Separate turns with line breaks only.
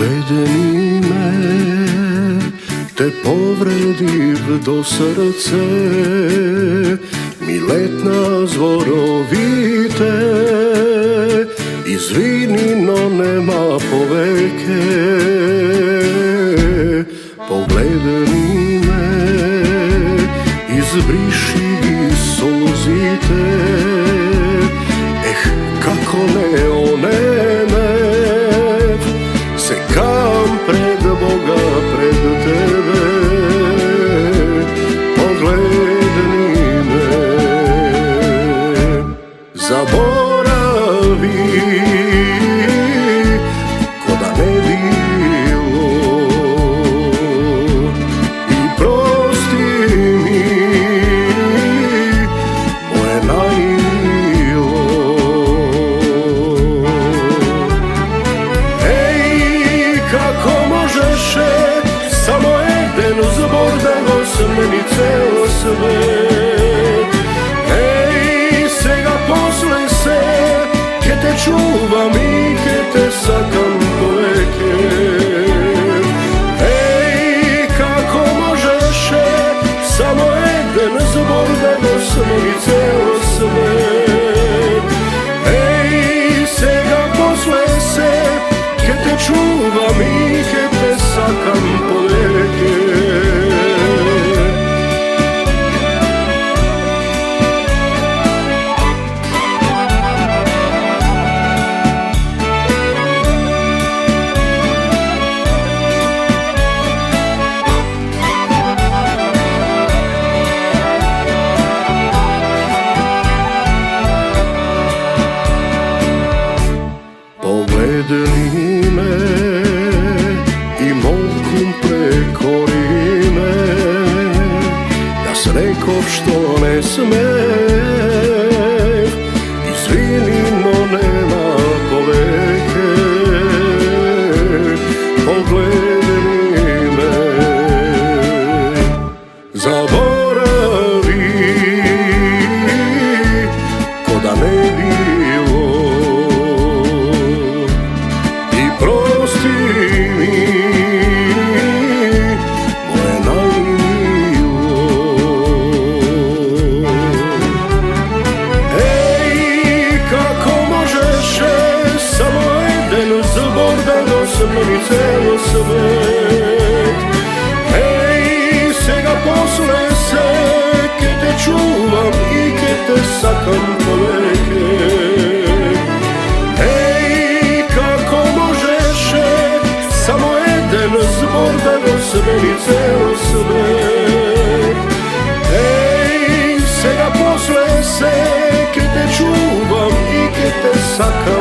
Pogledi me, te povrediv do srce, mi letna zvorovite, izvini, no nema poveke. Pogledi me, izbriši solzite, kako ne onemev, sekam pred Boga, pred tebe. Pogledni me, zaboravi, ko da ne bilo, i prosti mi moje najmilo. Kako možeše samo jedan zbor da osmeni ceo svet? Ej, svega posle se, ke te čuvam i ke te sakam poveke. Ej, kako možeše samo jedan zbor da osmeni ceo svet? Ej, svega posle se, ke te čuvam i ke te sakam poveke. Pogledni me i molkom prekori me, ja s rekov što ne smeh, izvini, no nema poveke. Pogledni me, zaboravi, ko da ne bilo, prosti mi moje najmilo. Ej, kako možeše samo jedan zbor da osmeni ceo svet? Ej, svega posle se, ke te čuvam i ke te sakam poveke. Zbor da osmeni ceo svet. Ej, svega posle se, ke te čuvam i ke te sakam